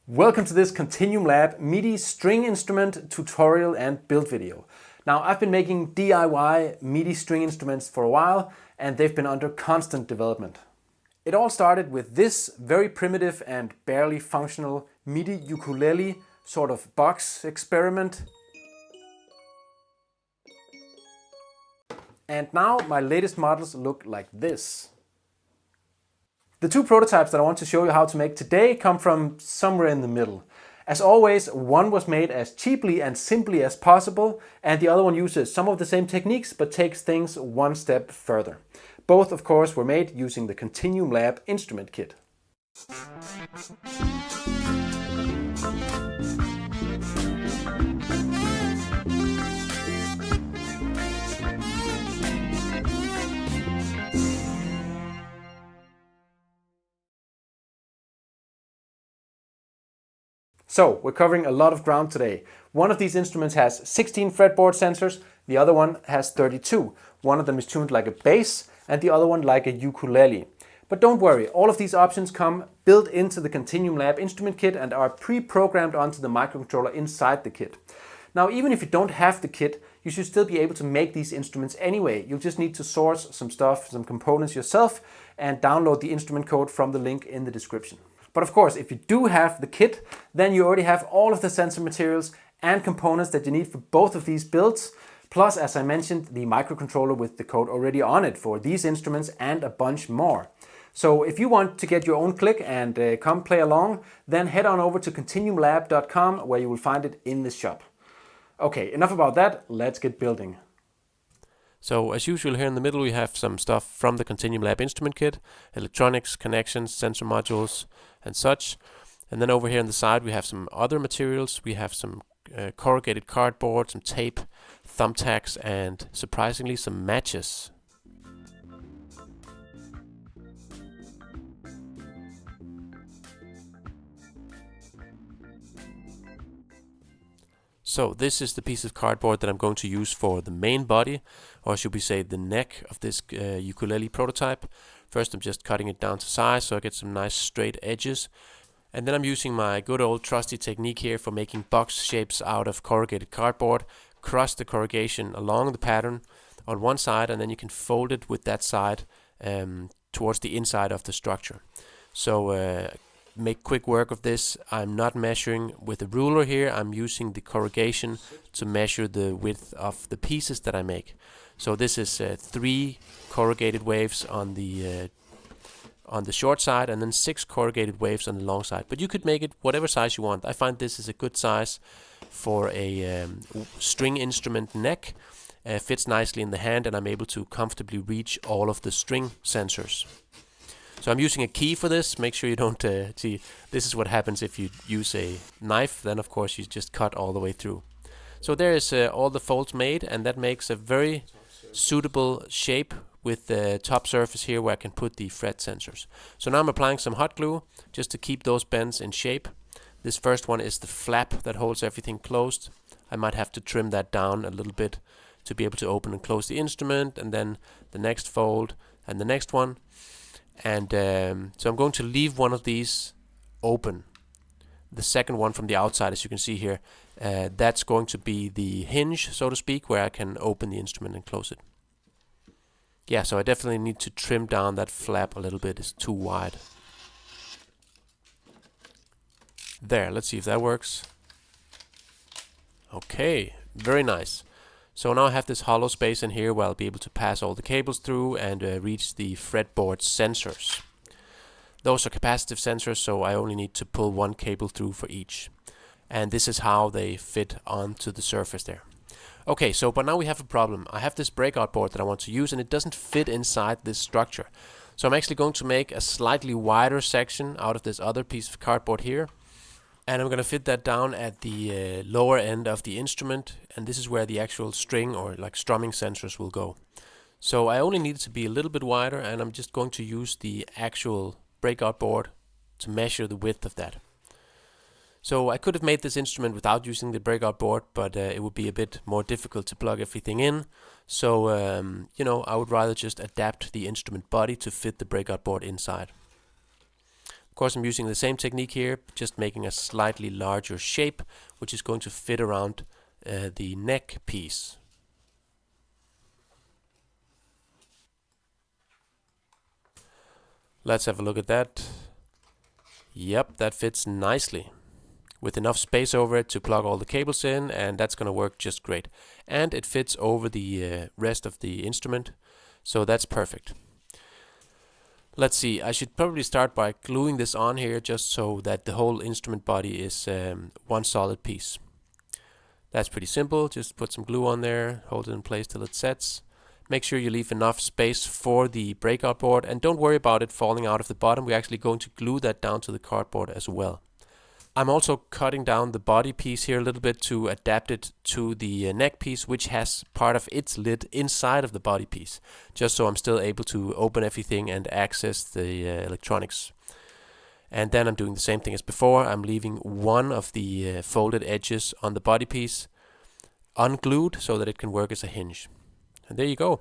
Welcome to this KontinuumLAB MIDI string instrument tutorial and build video. Now, I've been making DIY MIDI string instruments for a while and they've been under constant development. It all started with this very primitive and barely functional MIDI ukulele sort of box experiment. And now my latest models look like this. The two prototypes that I want to show you how to make today come from somewhere in the middle. As always, one was made as cheaply and simply as possible, and the other one uses some of the same techniques but takes things one step further. Both, of course, were made using the KontinuumLAB Instrument Kit. So, we're covering a lot of ground today. One of these instruments has 16 fretboard sensors, the other one has 32. One of them is tuned like a bass and the other one like a ukulele. But don't worry, all of these options come built into the KontinuumLAB Instrument Kit and are pre-programmed onto the microcontroller inside the kit. Now, even if you don't have the kit, you should still be able to make these instruments anyway. You'll just need to source some stuff, some components yourself, and download the instrument code from the link in the description. But of course, if you do have the kit, then you already have all of the sensor materials and components that you need for both of these builds. Plus, as I mentioned, the microcontroller with the code already on it for these instruments and a bunch more. So if you want to get your own KLIK and come play along, then head on over to KontinuumLAB.com where you will find it in the shop. Okay, enough about that, let's get building. So as usual, here in the middle we have some stuff from the KontinuumLAB Instrument Kit, electronics, connections, sensor modules and such. And then over here on the side we have some other materials. We have some corrugated cardboard, some tape, thumbtacks and surprisingly some matches. So this is the piece of cardboard that I'm going to use for the main body, or should we say the neck of this ukulele prototype. First I'm just cutting it down to size so I get some nice straight edges. And then I'm using my good old trusty technique here for making box shapes out of corrugated cardboard. Cross the corrugation along the pattern on one side and then you can fold it with that side towards the inside of the structure. So make quick work of this. I'm not measuring with a ruler here. I'm using the corrugation to measure the width of the pieces that I make. So this is 3 corrugated waves on the short side and then 6 corrugated waves on the long side. But you could make it whatever size you want. I find this is a good size for a string instrument neck. Fits nicely in the hand and I'm able to comfortably reach all of the string sensors. So I'm using a key for this. Make sure you don't see. This is what happens if you use a knife. Then of course you just cut all the way through. So there is all the folds made, and that makes a very suitable shape with the top surface here where I can put the fret sensors. So now I'm applying some hot glue just to keep those bends in shape. This first one is the flap that holds everything closed. I might have to trim that down a little bit to be able to open and close the instrument, and then the next fold and the next one. And so I'm going to leave one of these open. The second one from the outside, as you can see here, that's going to be the hinge, so to speak, where I can open the instrument and close it. Yeah, so I definitely need to trim down that flap a little bit. It's too wide. There, let's see if that works. Okay, very nice. So now I have this hollow space in here where I'll be able to pass all the cables through and reach the Fretboard Sensors. Those are capacitive sensors, so I only need to pull one cable through for each. And this is how they fit onto the surface there. Okay, so but now we have a problem. I have this breakout board that I want to use and it doesn't fit inside this structure. So I'm actually going to make a slightly wider section out of this other piece of cardboard here. And I'm going to fit that down at the lower end of the instrument, and this is where the actual string or like strumming sensors will go. So I only need it to be a little bit wider, and I'm just going to use the actual breakout board to measure the width of that. So I could have made this instrument without using the breakout board, but it would be a bit more difficult to plug everything in. So you know, I would rather just adapt the instrument body to fit the breakout board inside. Of course, I'm using the same technique here, just making a slightly larger shape, which is going to fit around the neck piece. Let's have a look at that. Yep, that fits nicely, with enough space over it to plug all the cables in, and that's going to work just great. And it fits over the rest of the instrument, so that's perfect. Let's see, I should probably start by gluing this on here just so that the whole instrument body is one solid piece. That's pretty simple, just put some glue on there, hold it in place till it sets. Make sure you leave enough space for the breakout board, and don't worry about it falling out of the bottom. We're actually going to glue that down to the cardboard as well. I'm also cutting down the body piece here a little bit to adapt it to the neck piece, which has part of its lid inside of the body piece, just so I'm still able to open everything and access the electronics. And then I'm doing the same thing as before. I'm leaving one of the folded edges on the body piece unglued so that it can work as a hinge. And there you go.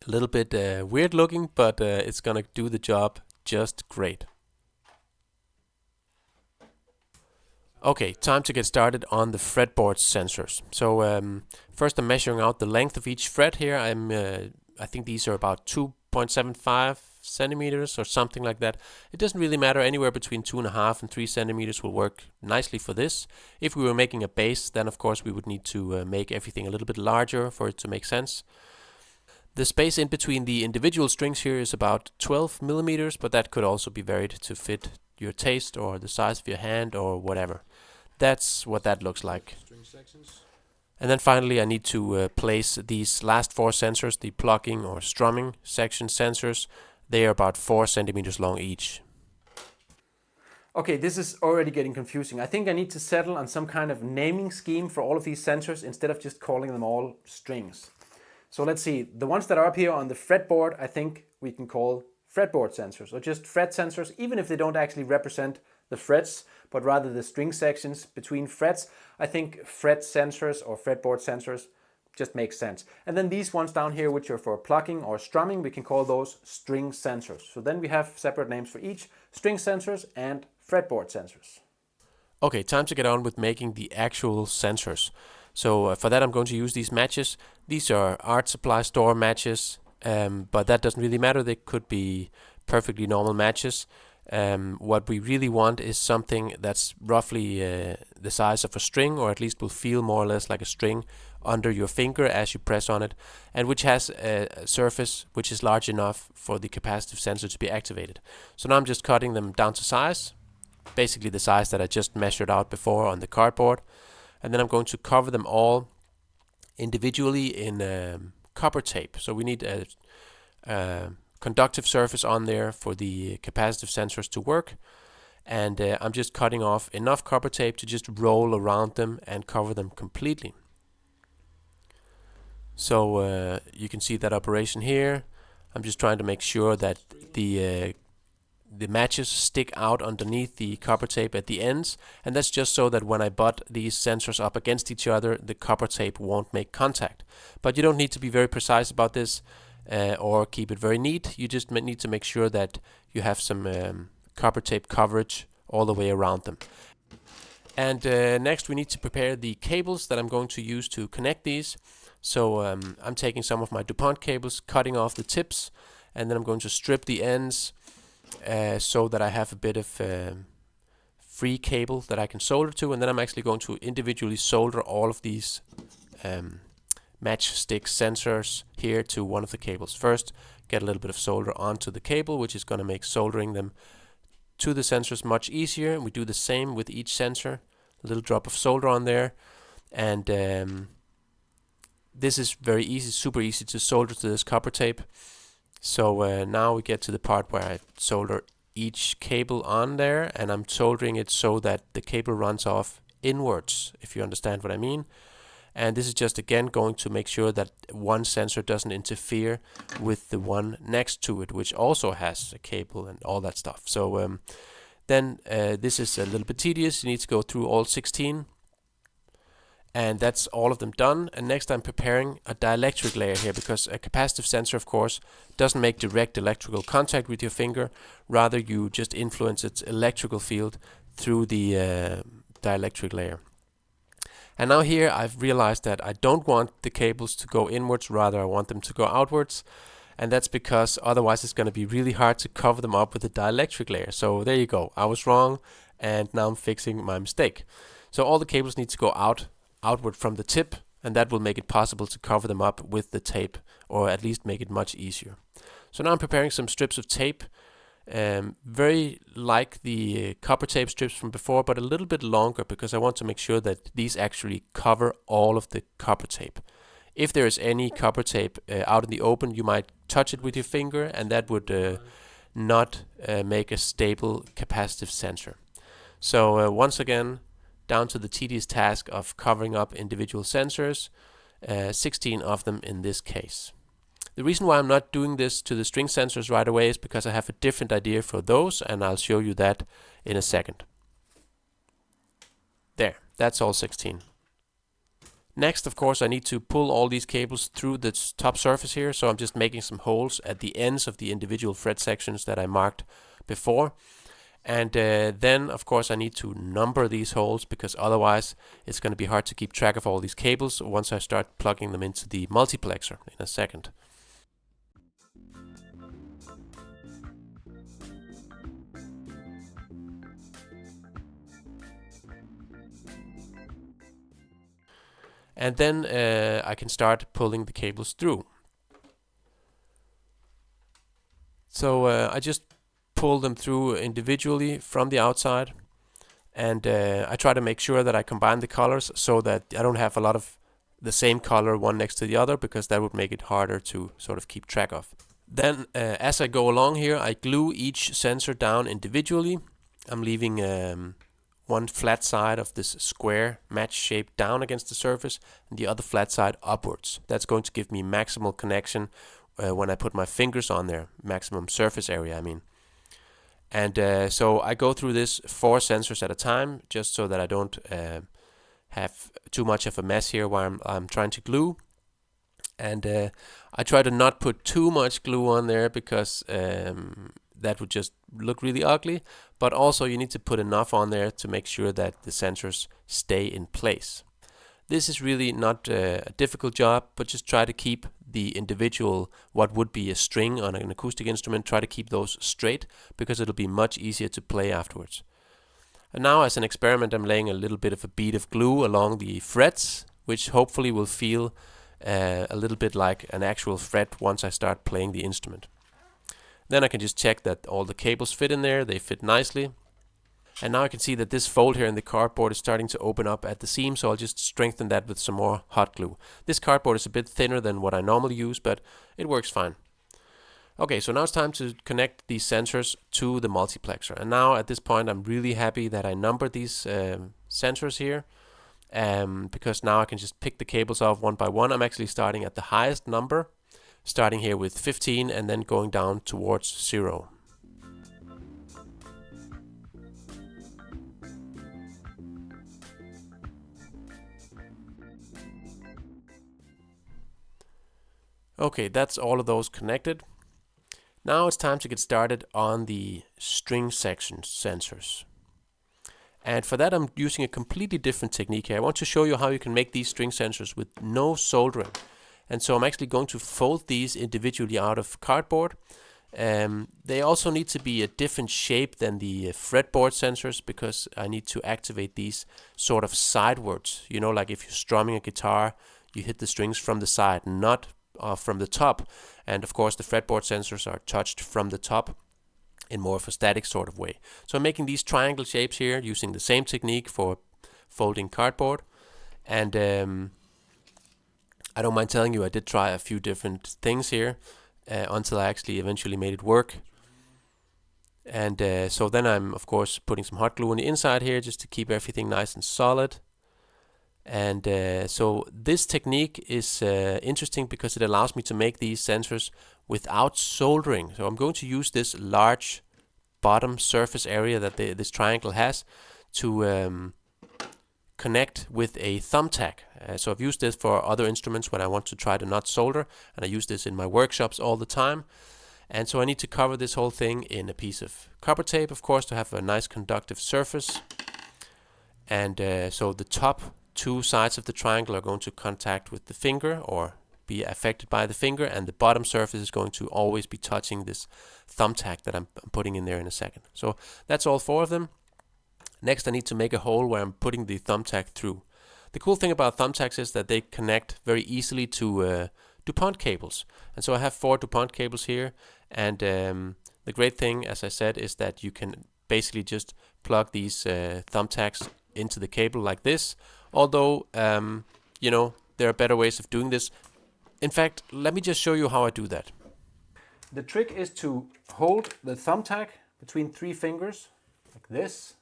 A little bit weird looking, but it's gonna do the job just great. Okay, time to get started on the fretboard sensors. So first I'm measuring out the length of each fret here. I think these are about 2.75 centimeters or something like that. It doesn't really matter, anywhere between 2.5 and 3 centimeters will work nicely for this. If we were making a bass, then of course we would need to make everything a little bit larger for it to make sense. The space in between the individual strings here is about 12 millimeters, but that could also be varied to fit your taste or the size of your hand or whatever. That's what that looks like. And then finally I need to place these last 4 sensors, the plucking or strumming section sensors. They are about 4 centimeters long each. Okay, this is already getting confusing. I think I need to settle on some kind of naming scheme for all of these sensors instead of just calling them all strings. So let's see, the ones that are up here on the fretboard, I think we can call fretboard sensors, or just fret sensors, even if they don't actually represent the frets, but rather the string sections between frets. I think fret sensors or fretboard sensors just makes sense. And then these ones down here, which are for plucking or strumming, we can call those string sensors. So then we have separate names for each: string sensors and fretboard sensors. Okay, time to get on with making the actual sensors. So for that I'm going to use these matches. These are art supply store matches, but that doesn't really matter. They could be perfectly normal matches. What we really want is something that's roughly the size of a string, or at least will feel more or less like a string under your finger as you press on it, and which has a surface which is large enough for the capacitive sensor to be activated. So now I'm just cutting them down to size, basically the size that I just measured out before on the cardboard, and then I'm going to cover them all individually in copper tape. So we need a conductive surface on there for the capacitive sensors to work, and I'm just cutting off enough copper tape to just roll around them and cover them completely. So you can see that operation here. I'm just trying to make sure that the matches stick out underneath the copper tape at the ends, and that's just so that when I butt these sensors up against each other, the copper tape won't make contact. But you don't need to be very precise about this or keep it very neat. You just need to make sure that you have some copper tape coverage all the way around them. And next we need to prepare the cables that I'm going to use to connect these. So I'm taking some of my DuPont cables, cutting off the tips, and then I'm going to strip the ends so that I have a bit of free cable that I can solder to, and then I'm actually going to individually solder all of these matchstick sensors here to one of the cables. First, get a little bit of solder onto the cable, which is going to make soldering them to the sensors much easier. We do the same with each sensor, a little drop of solder on there, and this is very easy, super easy to solder to this copper tape. So now we get to the part where I solder each cable on there, and I'm soldering it so that the cable runs off inwards, if you understand what I mean. And this is just again going to make sure that one sensor doesn't interfere with the one next to it, which also has a cable and all that stuff. So then this is a little bit tedious. You need to go through all 16, And that's all of them done. And next I'm preparing a dielectric layer here, because a capacitive sensor, of course, doesn't make direct electrical contact with your finger. Rather, you just influence its electrical field through the dielectric layer. And now here I've realized that I don't want the cables to go inwards, rather I want them to go outwards. And that's because otherwise it's going to be really hard to cover them up with the dielectric layer. So there you go, I was wrong, and now I'm fixing my mistake. So all the cables need to go outward from the tip, and that will make it possible to cover them up with the tape, or at least make it much easier. So now I'm preparing some strips of tape, very like the copper tape strips from before, but a little bit longer, because I want to make sure that these actually cover all of the copper tape. If there is any copper tape out in the open, you might touch it with your finger, and that would not make a stable capacitive sensor. So once again, down to the tedious task of covering up individual sensors, 16 of them in this case. The reason why I'm not doing this to the string sensors right away is because I have a different idea for those, and I'll show you that in a second. There, that's all 16. Next, of course, I need to pull all these cables through the top surface here, so I'm just making some holes at the ends of the individual fret sections that I marked before. And then, of course, I need to number these holes, because otherwise it's going to be hard to keep track of all these cables once I start plugging them into the multiplexer in a second. And then I can start pulling the cables through. So I just pull them through individually from the outside, and I try to make sure that I combine the colors so that I don't have a lot of the same color one next to the other, because that would make it harder to sort of keep track of. Then as I go along here, I glue each sensor down individually. I'm leaving one flat side of this square match shape down against the surface, and the other flat side upwards. That's going to give me maximal connection when I put my fingers on there, maximum surface area I mean. And so I go through this 4 sensors at a time, just so that I don't have too much of a mess here while I'm trying to glue. And I try to not put too much glue on there, because that would just look really ugly. But also you need to put enough on there to make sure that the sensors stay in place. This is really not a difficult job, but just try to keep the individual, what would be a string on an acoustic instrument, try to keep those straight, because it'll be much easier to play afterwards. And now, as an experiment, I'm laying a little bit of a bead of glue along the frets, which hopefully will feel a little bit like an actual fret once I start playing the instrument. Then I can just check that all the cables fit in there, they fit nicely. And now I can see that this fold here in the cardboard is starting to open up at the seam, so I'll just strengthen that with some more hot glue. This cardboard is a bit thinner than what I normally use, but it works fine. Okay, so now it's time to connect these sensors to the multiplexer. And now at this point I'm really happy that I numbered these sensors here, because now I can just pick the cables off one by one. I'm actually starting at the highest number, starting here with 15 and then going down towards 0. Okay, that's all of those connected. Now it's time to get started on the string section sensors. And for that I'm using a completely different technique here. I want to show you how you can make these string sensors with no soldering. And so I'm actually going to fold these individually out of cardboard. They also need to be a different shape than the fretboard sensors, because I need to activate these sort of sidewards. You know, like if you're strumming a guitar, you hit the strings from the side, not from the top. And of course the fretboard sensors are touched from the top in more of a static sort of way. So I'm making these triangle shapes here using the same technique for folding cardboard. And I don't mind telling you, I did try a few different things here until I actually eventually made it work. And so then I'm of course putting some hot glue on the inside here just to keep everything nice and solid. And so this technique is interesting because it allows me to make these sensors without soldering. So I'm going to use this large bottom surface area that this triangle has to connect with a thumbtack. So I've used this for other instruments when I want to try to not solder, and I use this in my workshops all the time. And so I need to cover this whole thing in a piece of copper tape, of course, to have a nice conductive surface. And so the top two sides of the triangle are going to contact with the finger or be affected by the finger, and the bottom surface is going to always be touching this thumbtack that I'm putting in there in a second. So that's all four of them. Next, I need to make a hole where I'm putting the thumbtack through. The cool thing about thumbtacks is that they connect very easily to DuPont cables. And so I have 4 DuPont cables here, and the great thing, as I said, is that you can basically just plug these thumbtacks into the cable like this. Although, you know, there are better ways of doing this. In fact, let me just show you how I do that. The trick is to hold the thumbtack between 3 fingers, like this.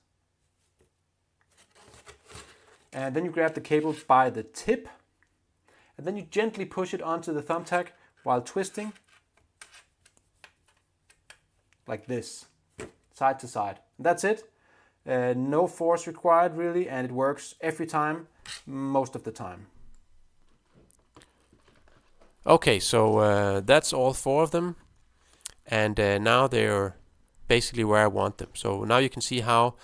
And then you grab the cable by the tip, and then you gently push it onto the thumbtack while twisting, like this, side to side. That's it. No force required really, and it works every time, most of the time. Okay, so that's all 4 of them, and now they're basically where I want them. So now you can see how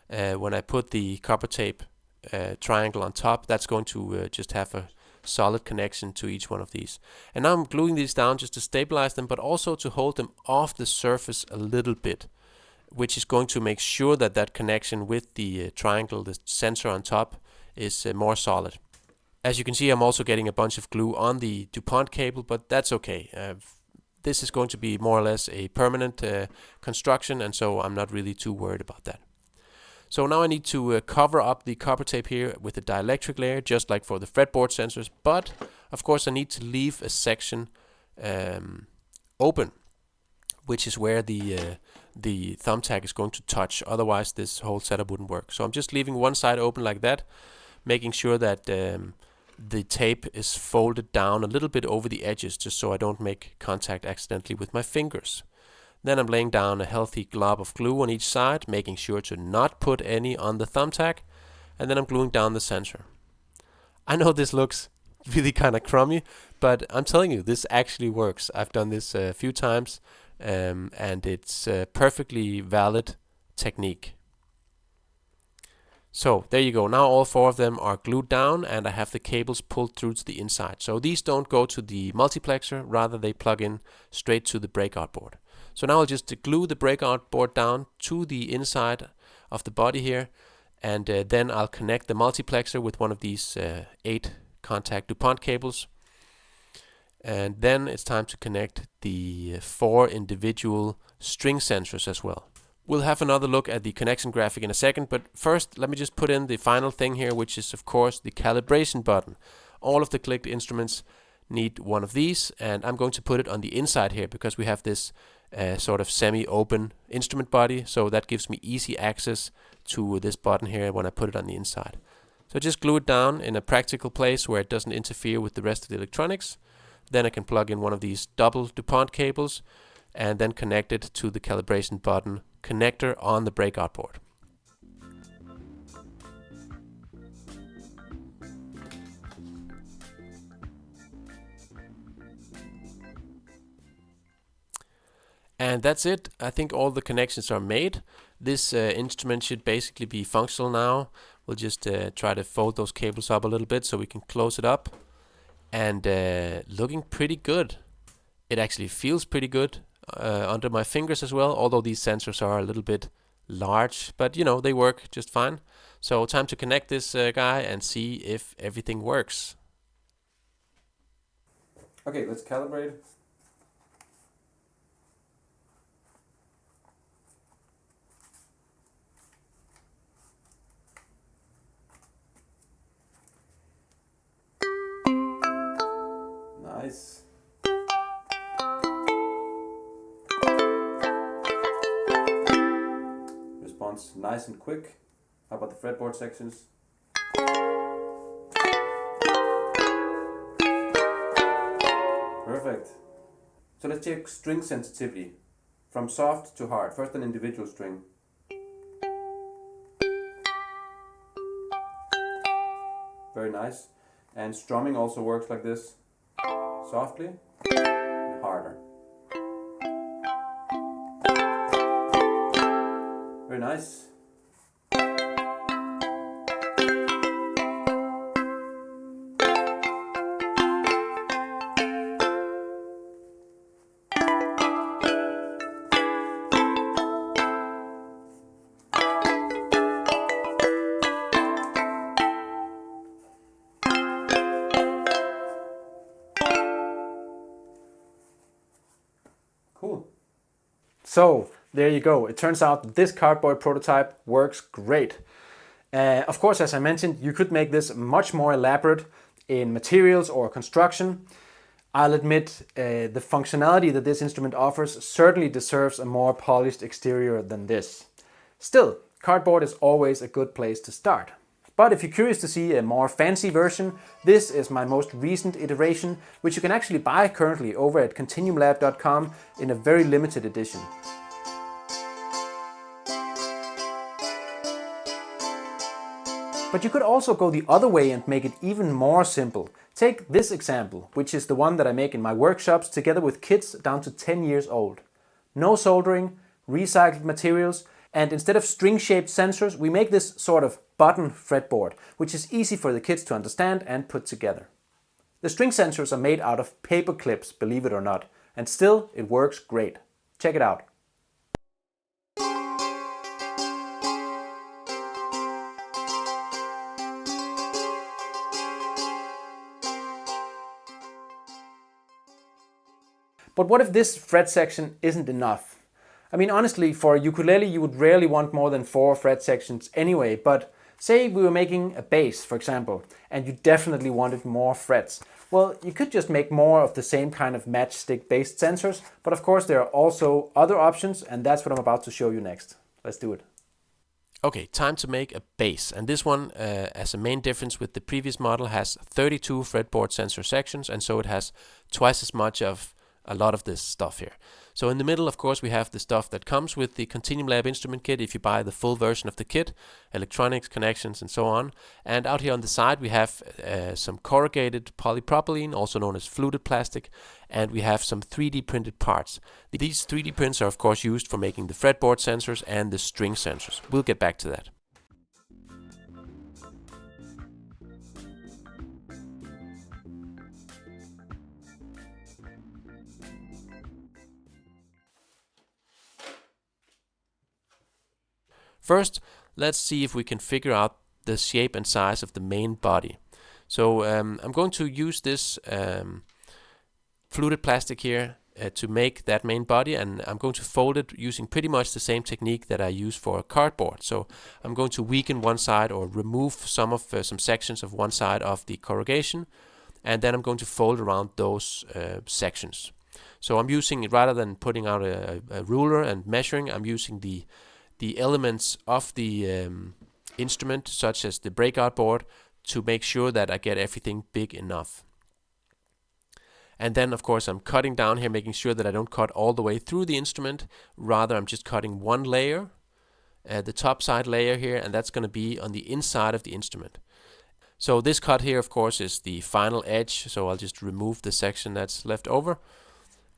when I put the copper tape triangle on top, that's going to just have a solid connection to each one of these. And now I'm gluing these down just to stabilize them, but also to hold them off the surface a little bit, which is going to make sure that that connection with the triangle, the sensor on top, is more solid. As you can see, I'm also getting a bunch of glue on the DuPont cable, but that's okay. This is going to be more or less a permanent construction, and so I'm not really too worried about that. So now I need to cover up the copper tape here with a dielectric layer, just like for the fretboard sensors, but of course I need to leave a section open, which is where the thumbtack is going to touch. Otherwise this whole setup wouldn't work. So I'm just leaving one side open like that, making sure that the tape is folded down a little bit over the edges, just so I don't make contact accidentally with my fingers. Then I'm laying down a healthy glob of glue on each side, making sure to not put any on the thumbtack, and then I'm gluing down the sensor. I know this looks really kind of crummy, but I'm telling you, this actually works. I've done this a few times, and it's a perfectly valid technique. So there you go. Now all 4 of them are glued down, and I have the cables pulled through to the inside. So these don't go to the multiplexer, rather they plug in straight to the breakout board. So now I'll just glue the breakout board down to the inside of the body here, and then I'll connect the multiplexer with one of these 8 contact DuPont cables. And then it's time to connect the 4 individual string sensors as well. We'll have another look at the connection graphic in a second, but first let me just put in the final thing here, which is of course the calibration button. All of the KLIK instruments need one of these, and I'm going to put it on the inside here because we have this sort of semi-open instrument body, so that gives me easy access to this button here when I put it on the inside. So just glue it down in a practical place where it doesn't interfere with the rest of the electronics. Then I can plug in one of these double DuPont cables and then connect it to the calibration button connector on the breakout board. And that's it. I think all the connections are made. This instrument should basically be functional now. We'll just try to fold those cables up a little bit so we can close it up. And looking pretty good. It actually feels pretty good under my fingers as well, although these sensors are a little bit large, but you know, they work just fine. So time to connect this guy and see if everything works. Okay, let's calibrate. Nice. Response nice and quick. How about the fretboard sections? Perfect. So let's check string sensitivity from soft to hard. First an individual string. very nice. And strumming also works like this, softly and harder. Very nice. Cool. So there you go. It turns out that this cardboard prototype works great. Of course, as I mentioned, you could make this much more elaborate in materials or construction. I'll admit the functionality that this instrument offers certainly deserves a more polished exterior than this. Still, cardboard is always a good place to start. But if you're curious to see a more fancy version, this is my most recent iteration, which you can actually buy currently over at KontinuumLAB.com in a very limited edition. But you could also go the other way and make it even more simple. Take this example, which is the one that I make in my workshops together with kids down to 10 years old. No soldering, recycled materials, and instead of string-shaped sensors, we make this sort of button fretboard, which is easy for the kids to understand and put together. The string sensors are made out of paper clips, believe it or not, and still it works great. Check it out. But what if this fret section isn't enough? I mean, honestly, for a ukulele you would rarely want more than 4 fret sections anyway, but say we were making a bass, for example, and you definitely wanted more frets. Well, you could just make more of the same kind of matchstick-based sensors, but of course there are also other options, and that's what I'm about to show you next. Let's do it. Okay, time to make a bass, and this one, as a main difference with the previous model, has 32 fretboard sensor sections, and so it has twice as much of a lot of this stuff here. So in the middle, of course, we have the stuff that comes with the KontinuumLAB Instrument Kit if you buy the full version of the kit, electronics, connections, and so on. And out here on the side, we have some corrugated polypropylene, also known as fluted plastic, and we have some 3D printed parts. These 3D prints are, of course, used for making the fretboard sensors and the string sensors. We'll get back to that. First, let's see if we can figure out the shape and size of the main body. So I'm going to use this fluted plastic here to make that main body, and I'm going to fold it using pretty much the same technique that I use for cardboard. So I'm going to weaken one side or remove some sections of one side of the corrugation, and then I'm going to fold around those sections. So I'm using it, rather than putting out a ruler and measuring, I'm using the elements of the instrument, such as the breakout board, to make sure that I get everything big enough. And then, of course, I'm cutting down here, making sure that I don't cut all the way through the instrument. Rather, I'm just cutting one layer, the top side layer here, and that's going to be on the inside of the instrument. So this cut here, of course, is the final edge, so I'll just remove the section that's left over.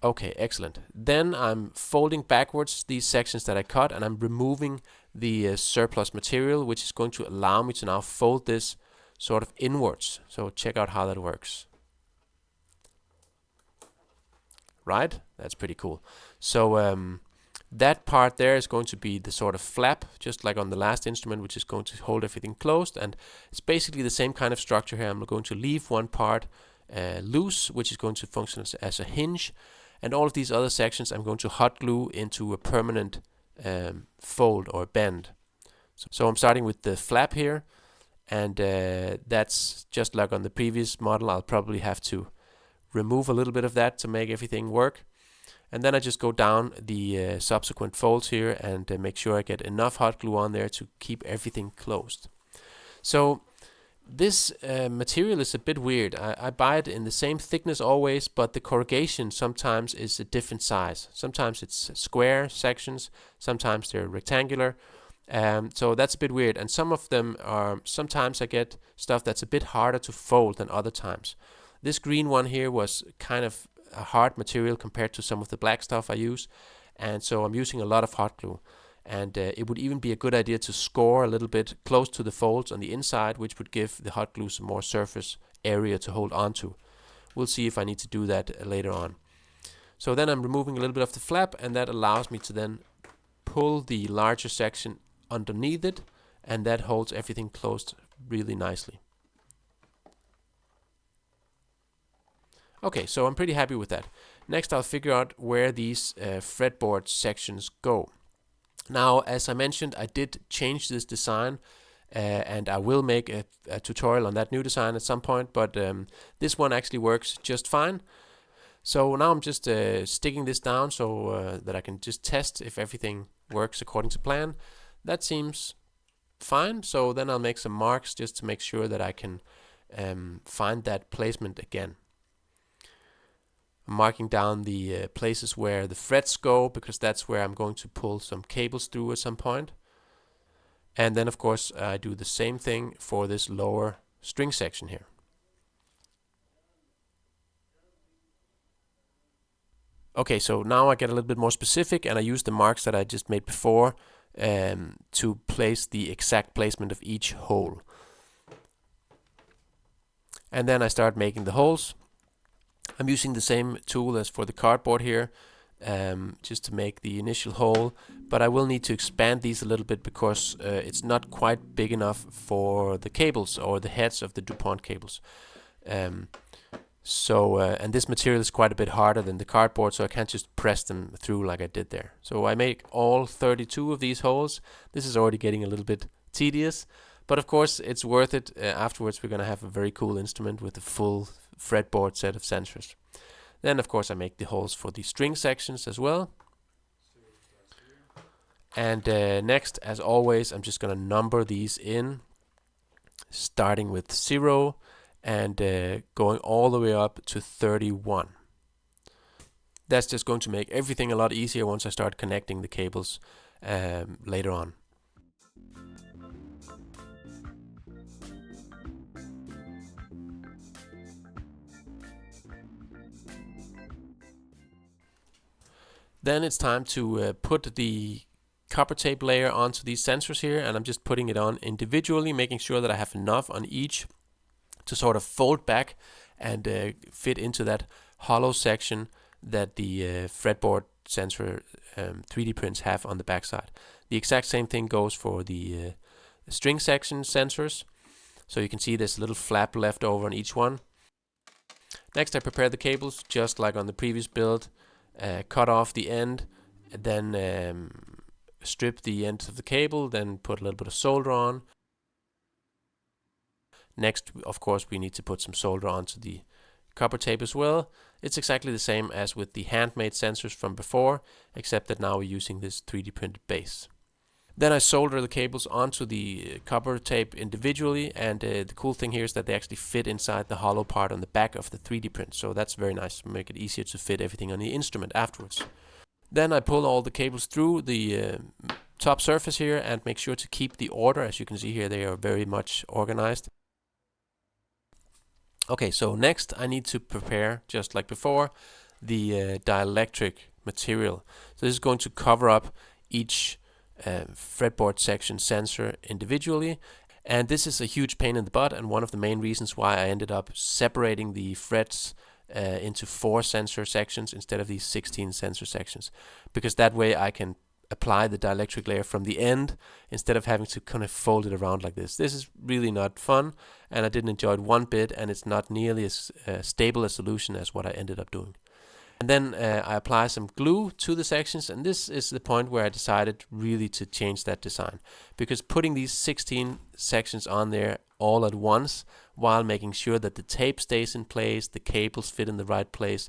Okay, excellent. Then I'm folding backwards these sections that I cut, and I'm removing the surplus material, which is going to allow me to now fold this sort of inwards. So check out how that works. Right? That's pretty cool. So that part there is going to be the sort of flap, just like on the last instrument, which is going to hold everything closed. And it's basically the same kind of structure here. I'm going to leave one part loose, which is going to function as a hinge. And all of these other sections I'm going to hot glue into a permanent fold or bend. So I'm starting with the flap here, and that's just like on the previous model. I'll probably have to remove a little bit of that to make everything work. And then I just go down the subsequent folds here and make sure I get enough hot glue on there to keep everything closed. So this material is a bit weird. I buy it in the same thickness always, but the corrugation sometimes is a different size. Sometimes it's square sections, sometimes they're rectangular, So that's a bit weird, and some of them are, sometimes I get stuff that's a bit harder to fold than other times. This green one here was kind of a hard material compared to some of the black stuff I use, and so I'm using a lot of hot glue. And it would even be a good idea to score a little bit close to the folds on the inside, which would give the hot glue some more surface area to hold onto. We'll see if I need to do that later on. So then I'm removing a little bit of the flap, and that allows me to then pull the larger section underneath it, and that holds everything closed really nicely. Okay, so I'm pretty happy with that. Next I'll figure out where these fretboard sections go. Now, as I mentioned, I did change this design, and I will make a tutorial on that new design at some point, but this one actually works just fine. So now I'm just sticking this down so that I can just test if everything works according to plan. That seems fine, so then I'll make some marks just to make sure that I can find that placement again. I'm marking down the places where the frets go, because that's where I'm going to pull some cables through at some point. And then of course I do the same thing for this lower string section here. Okay, so now I get a little bit more specific, and I use the marks that I just made before to place the exact placement of each hole. And then I start making the holes. I'm using the same tool as for the cardboard here, just to make the initial hole, but I will need to expand these a little bit because it's not quite big enough for the cables or the heads of the DuPont cables. And this material is quite a bit harder than the cardboard, so I can't just press them through like I did there. So I make all 32 of these holes. This is already getting a little bit tedious, but of course it's worth it. Afterwards we're going to have a very cool instrument with a full fretboard set of sensors. Then of course I make the holes for the string sections as well. And next, as always, I'm just going to number these in, starting with 0 and going all the way up to 31. That's just going to make everything a lot easier once I start connecting the cables later on. Then it's time to put the copper tape layer onto these sensors here, and I'm just putting it on individually, making sure that I have enough on each to sort of fold back and fit into that hollow section that the fretboard sensor 3D prints have on the backside. The exact same thing goes for the string section sensors. So you can see there's a little flap left over on each one. Next I prepare the cables just like on the previous build. Cut off the end, then strip the ends of the cable, then put a little bit of solder on. Next, of course, we need to put some solder onto the copper tape as well. It's exactly the same as with the handmade sensors from before, except that now we're using this 3D printed base. Then I solder the cables onto the copper tape individually, and the cool thing here is that they actually fit inside the hollow part on the back of the 3D print, so that's very nice to make it easier to fit everything on the instrument afterwards. Then I pull all the cables through the top surface here and make sure to keep the order. As you can see here, they are very much organized. Okay, so next I need to prepare, just like before, the dielectric material. So this is going to cover up each fretboard section sensor individually, and this is a huge pain in the butt, and one of the main reasons why I ended up separating the frets into 4 sensor sections instead of these 16 sensor sections, because that way I can apply the dielectric layer from the end instead of having to kind of fold it around like this. This is really not fun, and I didn't enjoy it one bit, and it's not nearly as stable a solution as what I ended up doing. And then I apply some glue to the sections, and this is the point where I decided really to change that design, because putting these 16 sections on there all at once while making sure that the tape stays in place, the cables fit in the right place,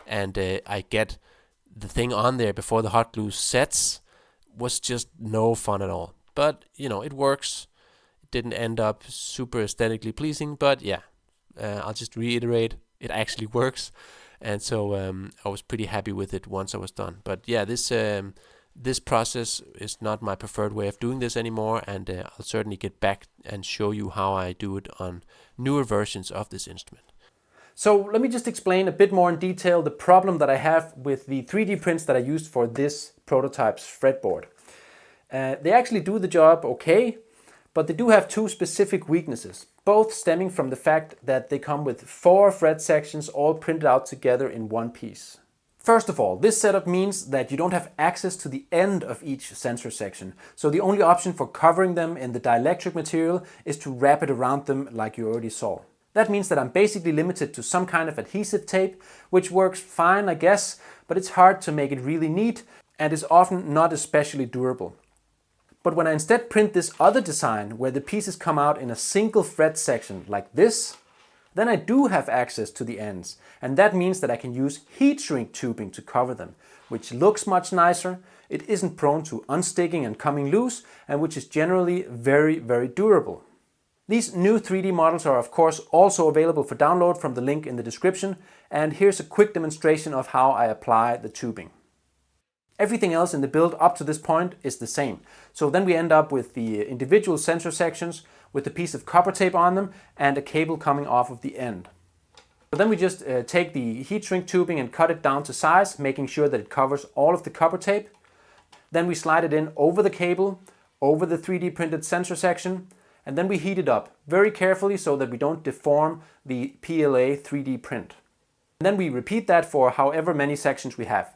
and I get the thing on there before the hot glue sets was just no fun at all. But you know, it works. It didn't end up super aesthetically pleasing, but yeah, I'll just reiterate, it actually works. And so I was pretty happy with it once I was done. But yeah, this This process is not my preferred way of doing this anymore, and I'll certainly get back and show you how I do it on newer versions of this instrument. So let me just explain a bit more in detail the problem that I have with the 3D prints that I used for this prototype's fretboard. They actually do the job okay, but they do have two specific weaknesses, both stemming from the fact that they come with 4 fret sections all printed out together in one piece. First of all, this setup means that you don't have access to the end of each sensor section, so the only option for covering them in the dielectric material is to wrap it around them like you already saw. That means that I'm basically limited to some kind of adhesive tape, which works fine, I guess, but it's hard to make it really neat and is often not especially durable. But when I instead print this other design, where the pieces come out in a single fret section like this, then I do have access to the ends, and that means that I can use heat shrink tubing to cover them, which looks much nicer, it isn't prone to unsticking and coming loose, and which is generally very, very durable. These new 3D models are of course also available for download from the link in the description, and here's a quick demonstration of how I apply the tubing. Everything else in the build up to this point is the same, so then we end up with the individual sensor sections with a piece of copper tape on them and a cable coming off of the end. So then we just take the heat shrink tubing and cut it down to size, making sure that it covers all of the copper tape. Then we slide it in over the cable, over the 3D printed sensor section, and then we heat it up very carefully so that we don't deform the PLA 3D print. And then we repeat that for however many sections we have.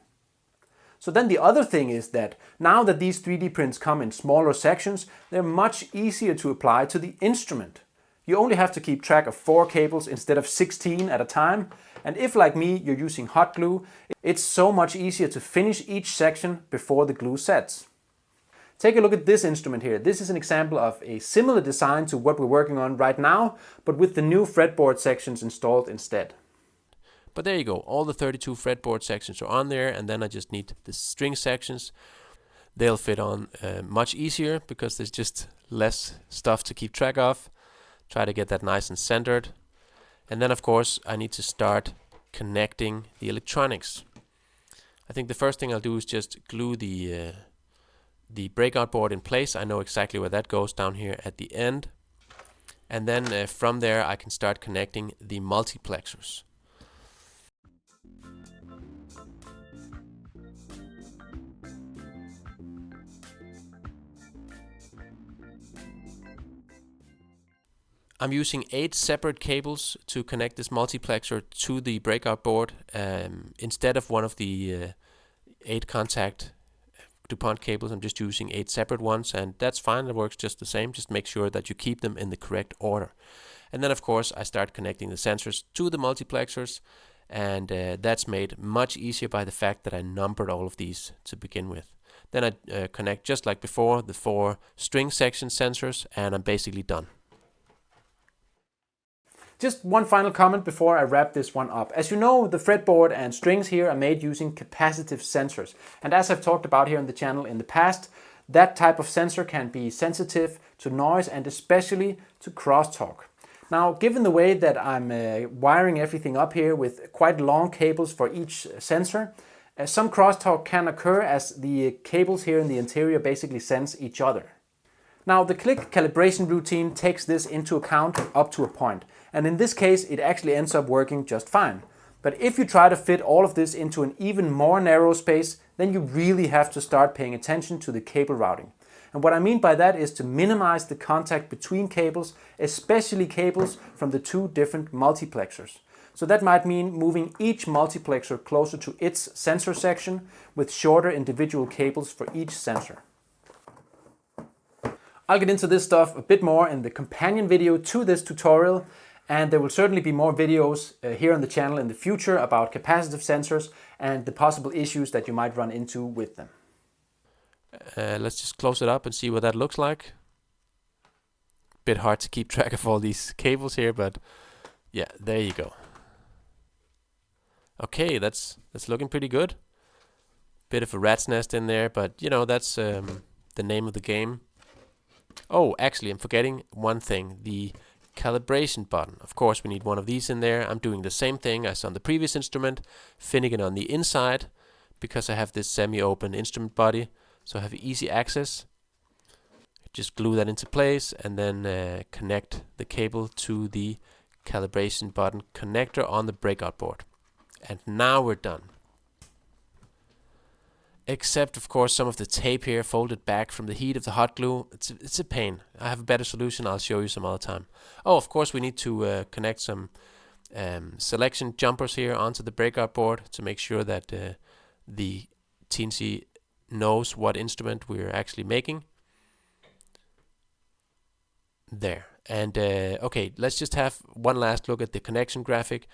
So then the other thing is that now that these 3D prints come in smaller sections, they're much easier to apply to the instrument. You only have to keep track of 4 cables instead of 16 at a time, and if like me you're using hot glue, it's so much easier to finish each section before the glue sets. Take a look at this instrument here. This is an example of a similar design to what we're working on right now, but with the new fretboard sections installed instead. But there you go, all the 32 fretboard sections are on there, and then I just need the string sections. They'll fit on much easier because there's just less stuff to keep track of. Try to get that nice and centered. And then of course I need to start connecting the electronics. I think the first thing I'll do is just glue the breakout board in place. I know exactly where that goes, down here at the end. And then from there I can start connecting the multiplexers. I'm using 8 separate cables to connect this multiplexer to the breakout board instead of one of the 8 contact DuPont cables. I'm just using 8 separate ones, and that's fine, it works just the same. Just make sure that you keep them in the correct order. And then of course I start connecting the sensors to the multiplexers, and that's made much easier by the fact that I numbered all of these to begin with. Then I connect just like before the 4 string section sensors, and I'm basically done. Just one final comment before I wrap this one up. As you know, the fretboard and strings here are made using capacitive sensors. And as I've talked about here on the channel in the past, that type of sensor can be sensitive to noise and especially to crosstalk. Now, given the way that I'm wiring everything up here with quite long cables for each sensor, some crosstalk can occur as the cables here in the interior basically sense each other. Now, the KLIK calibration routine takes this into account up to a point, and in this case it actually ends up working just fine. But if you try to fit all of this into an even more narrow space, then you really have to start paying attention to the cable routing. And what I mean by that is to minimize the contact between cables, especially cables from the 2 different multiplexers. So that might mean moving each multiplexer closer to its sensor section with shorter individual cables for each sensor. I'll get into this stuff a bit more in the companion video to this tutorial, and there will certainly be more videos here on the channel in the future about capacitive sensors and the possible issues that you might run into with them. Let's just close it up and see what that looks like. Bit hard to keep track of all these cables here, but yeah, there you go. Okay, that's looking pretty good. Bit of a rat's nest in there, but you know, that's the name of the game. Oh, actually, I'm forgetting one thing, the calibration button. Of course, we need one of these in there. I'm doing the same thing as on the previous instrument, finning it on the inside, because I have this semi-open instrument body. so I have easy access. Just glue that into place and then connect the cable to the calibration button connector on the breakout board. And now we're done. Except, of course, some of the tape here folded back from the heat of the hot glue. It's a pain. I have a better solution. I'll show you some other time. Oh, of course, we need to connect some selection jumpers here onto the breakout board to make sure that the TNC knows what instrument we're actually making. There. And okay, let's just have one last look at the connection graphic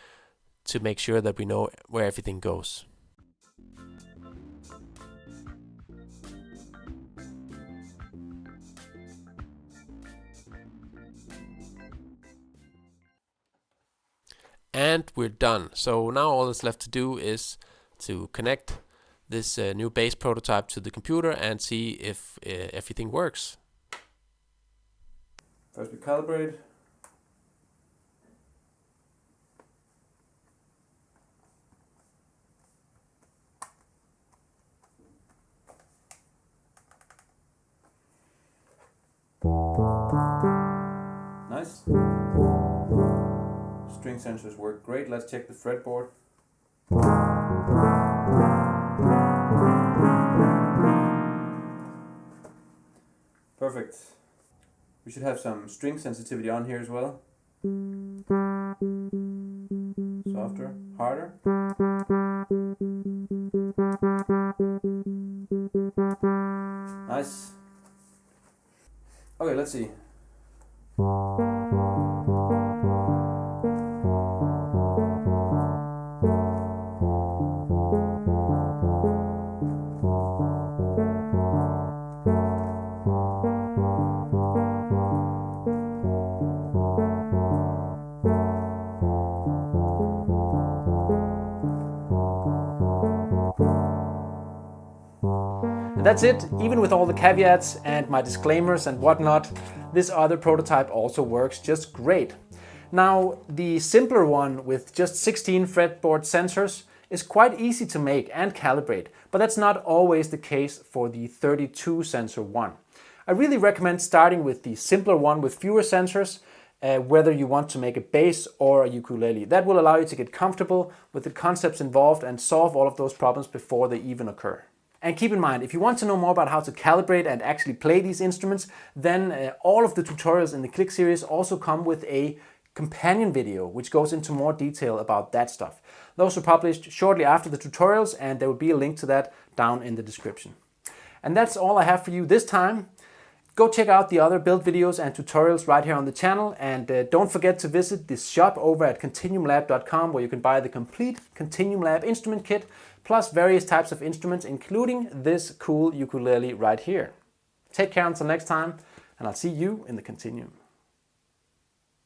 to make sure that we know where everything goes. And we're done. So now all that's left to do is to connect this new bass prototype to the computer and see if everything works. First we calibrate. Nice. String sensors work great. Let's check the fretboard. Perfect. We should have some string sensitivity on here as well. Softer, harder. Nice. Okay, let's see. That's it. Even with all the caveats and my disclaimers and whatnot, this other prototype also works just great. Now, the simpler one with just 16 fretboard sensors is quite easy to make and calibrate, but that's not always the case for the 32 sensor one. I really recommend starting with the simpler one with fewer sensors, whether you want to make a bass or a ukulele. That will allow you to get comfortable with the concepts involved and solve all of those problems before they even occur. And keep in mind, if you want to know more about how to calibrate and actually play these instruments, then all of the tutorials in the KLIK series also come with a companion video, which goes into more detail about that stuff. Those are published shortly after the tutorials, and there will be a link to that down in the description. And that's all I have for you this time. Go check out the other build videos and tutorials right here on the channel, and don't forget to visit this shop over at KontinuumLAB.com, where you can buy the complete KontinuumLAB Instrument Kit, plus various types of instruments, including this cool ukulele right here. Take care until next time, and I'll see you in the Kontinuum.